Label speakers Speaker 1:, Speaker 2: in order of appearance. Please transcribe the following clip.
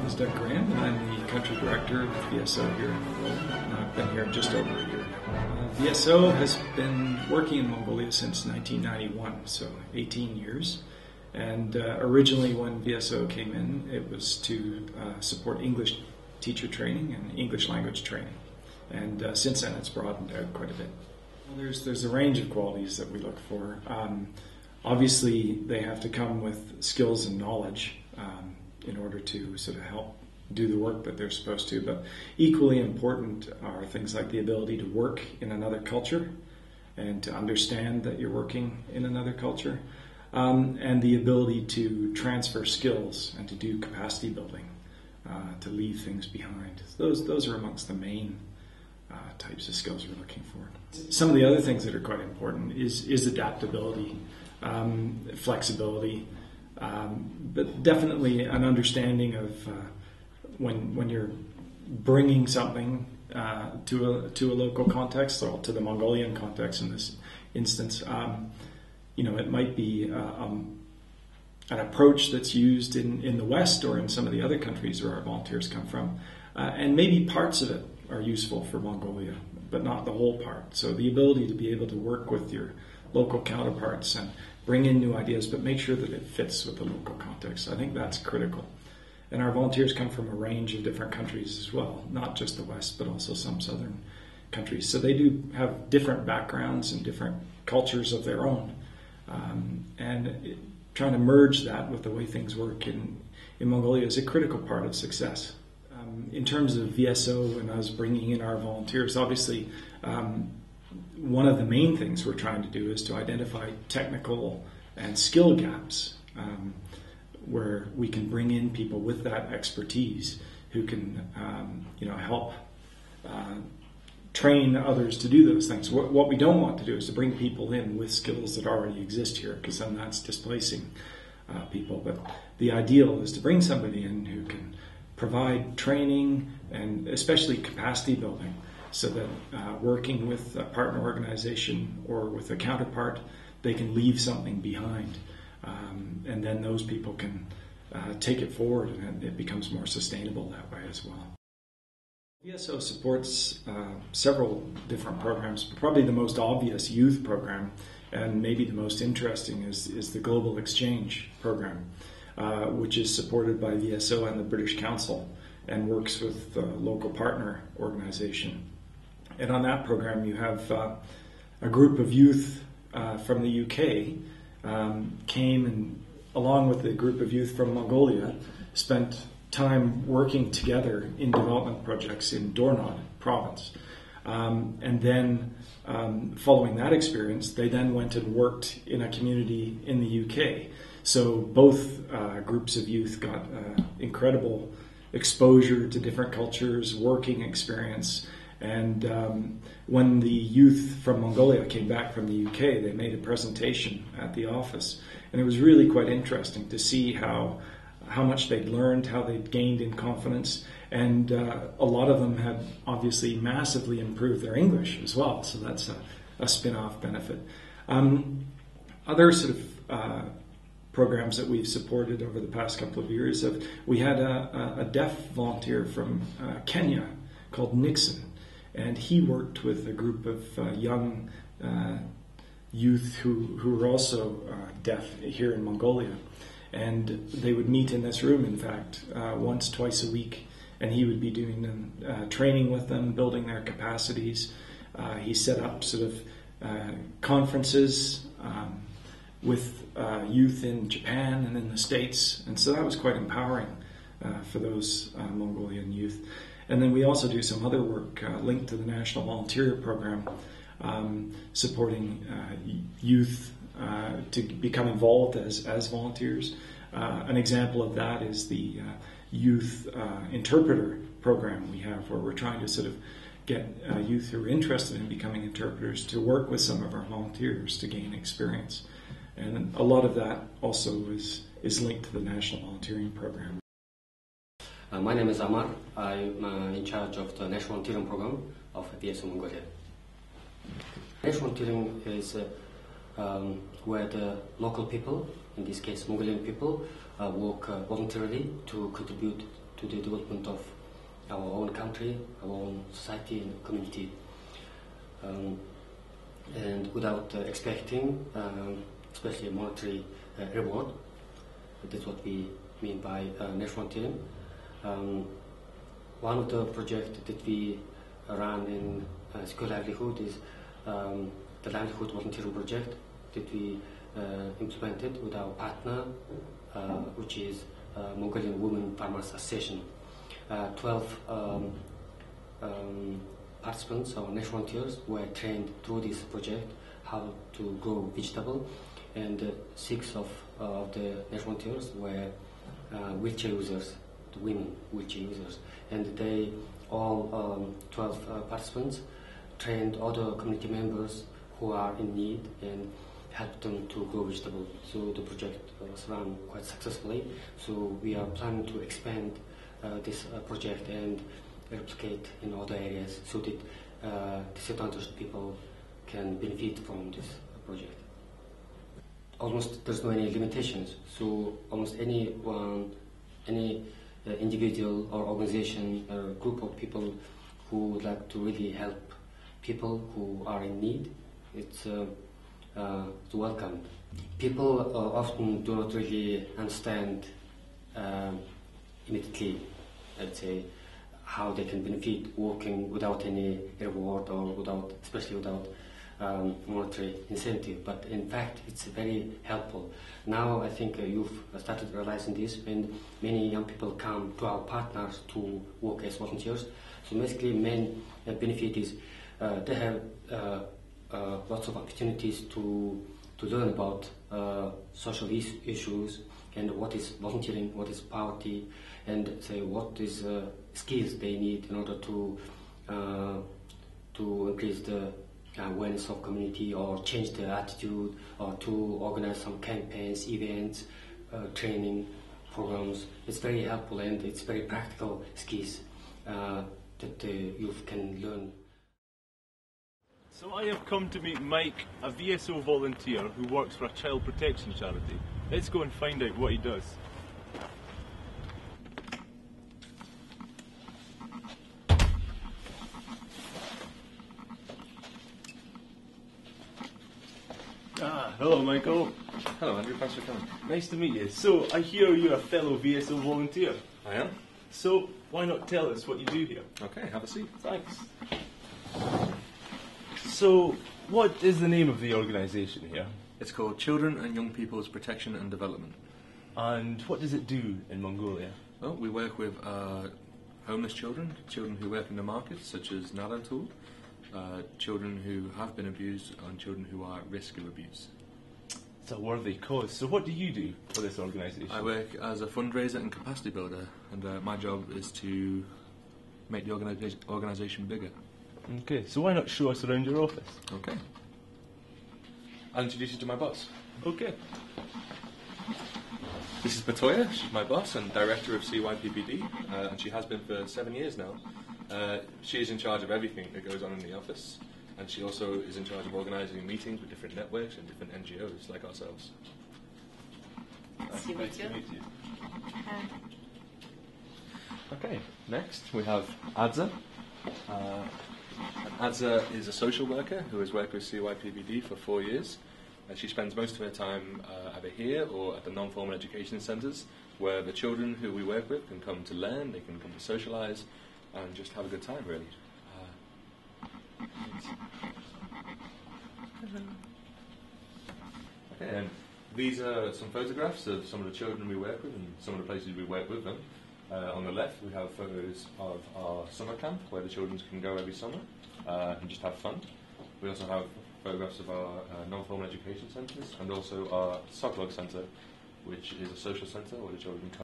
Speaker 1: is Doug Graham, and I'm the country director of VSO here in Mongolia, and I've been here just over a year now. VSO has been working in Mongolia since 1991, so 18 years. And originally when VSO came in, it was to support English teacher training and English language training. And since then it's broadened out quite a bit. Well, there's a range of qualities that we look for. Obviously, they have to come with skills and knowledge in order to sort of help do the work that they're supposed to. But equally important are things like the ability to work in another culture and to understand that you're working in another culture, and the ability to transfer skills and to do capacity building, to leave things behind. Those are amongst the main types of skills we're looking for. Some of the other things that are quite important is adaptability, flexibility, but definitely an understanding of when you're bringing something to a local context, or to the Mongolian context in this instance. It might be an approach that's used in the West or in some of the other countries where our volunteers come from, and maybe parts of it are useful for Mongolia, but not the whole part. So the ability to be able to work with your local counterparts and bring in new ideas, but make sure that it fits with the local context. I think that's critical. And our volunteers come from a range of different countries as well, not just the West, but also some southern countries. So they do have different backgrounds and different cultures of their own. Trying to merge that with the way things work in Mongolia is a critical part of success. In terms of VSO and us bringing in our volunteers, obviously, one of the main things we're trying to do is to identify technical and skill gaps where we can bring in people with that expertise who can help train others to do those things. What we don't want to do is to bring people in with skills that already exist here, because then that's displacing people. But the ideal is to bring somebody in who can provide training and especially capacity building, so that working with a partner organization or with a counterpart, they can leave something behind. And then those people can take it forward, and it becomes more sustainable that way as well. VSO supports several different programs. Probably the most obvious youth program, and maybe the most interesting, is the Global Exchange program, which is supported by VSO and the British Council and works with the local partner organization. And on that program, you have a group of youth from the UK came and, along with a group of youth from Mongolia, spent time working together in development projects in Dornod province. And then, following that experience, they then went and worked in a community in the UK. So both groups of youth got incredible exposure to different cultures, working experience. And when the youth from Mongolia came back from the UK, they made a presentation at the office. And it was really quite interesting to see how much they'd learned, how they'd gained in confidence. And a lot of them had obviously massively improved their English as well. So that's a spin-off benefit. Other sort of programs that we've supported over the past couple of years, we had a deaf volunteer from Kenya called Nixon. And he worked with a group of young youth who were also deaf here in Mongolia. And they would meet in this room, in fact, once, twice a week. And he would be doing them, training with them, building their capacities. He set up sort of conferences with youth in Japan and in the States. And so that was quite empowering for those Mongolian youth. And then we also do some other work linked to the National Volunteer Program, supporting youth to become involved as volunteers. An example of that is the youth interpreter program we have, where we're trying to sort of get youth who are interested in becoming interpreters to work with some of our volunteers to gain experience. And a lot of that also is linked to the National Volunteering Program.
Speaker 2: My name is Amar. I'm in charge of the National Volunteering Program of VSO Mongolia. National volunteering is where the local people, in this case Mongolian people, work voluntarily to contribute to the development of our own country, our own society and community. And without expecting, especially monetary reward. That's what we mean by national volunteering. One of the projects that we run in Secure Livelihood is the Livelihood Volunteering Project that we implemented with our partner, which is Mongolian Women Farmers Association. 12 participants or national volunteers were trained through this project how to grow vegetable, and 6 of the national volunteers were wheelchair users, the women wheelchair users, and they all 12 participants trained other community members who are in need and helped them to grow vegetable. So the project was run quite successfully. So we are planning to expand this project and replicate in other areas so that disadvantaged people can benefit from this project. Almost there's no any limitations. So almost anyone, any individual or organization or group of people who would like to really help people who are in need, it's welcome. People often do not really understand immediately, I'd say, how they can benefit working without any reward or without, especially without monetary incentive. But in fact, it's very helpful. Now I think you've started realizing this, and many young people come to our partners to work as volunteers. So basically, main benefit is they have lots of opportunities to learn about social issues and what is volunteering, what is poverty, and say what is skills they need in order to increase the awareness of community or change their attitude, or to organize some campaigns, events, training programs. It's very helpful and it's very practical skills that the youth can learn.
Speaker 3: So I have come to meet Mike, a VSO volunteer who works for a child protection charity. Let's go and find out what he does. Hello Michael.
Speaker 4: Hello Andrew, thanks for coming.
Speaker 3: Nice to meet you. So I hear you're a fellow VSO volunteer.
Speaker 4: I am.
Speaker 3: So why not tell us what you do here?
Speaker 4: Okay, have a seat.
Speaker 3: Thanks. So what is the name of the organisation here?
Speaker 4: It's called Children and Young People's Protection and Development.
Speaker 3: And what does it do in Mongolia?
Speaker 4: Well, we work with homeless children, children who work in the markets, such as Nalantul, children who have been abused, and children who are at risk of abuse.
Speaker 3: It's a worthy cause. So what do you do for this organisation?
Speaker 4: I work as a fundraiser and capacity builder, and my job is to make the organisation bigger.
Speaker 3: Okay, so why not show us around your office?
Speaker 4: Okay. I'll introduce you to my boss.
Speaker 3: Okay.
Speaker 4: This is Matoya, she's my boss and director of S4E3P3, and she has been for 7 years now. She is in charge of everything that goes on in the office, and she also is in charge of organising meetings with different networks and different NGOs like ourselves.
Speaker 3: Nice to meet you. Okay, next we have Adza.
Speaker 4: Adza is a social worker who has worked with S4E3P3 for 4 years. She spends most of her time either here or at the non-formal education centres, where the children who we work with can come to learn, they can come to socialise and just have a good time, really. Okay, and these are some photographs of some of the children we work with and some of the places we work with them. On the left we have photos of our summer camp where the children can go every summer and just have fun. We also have photographs of our non-formal education centres and also our Soglog Centre, which is a social centre where the children come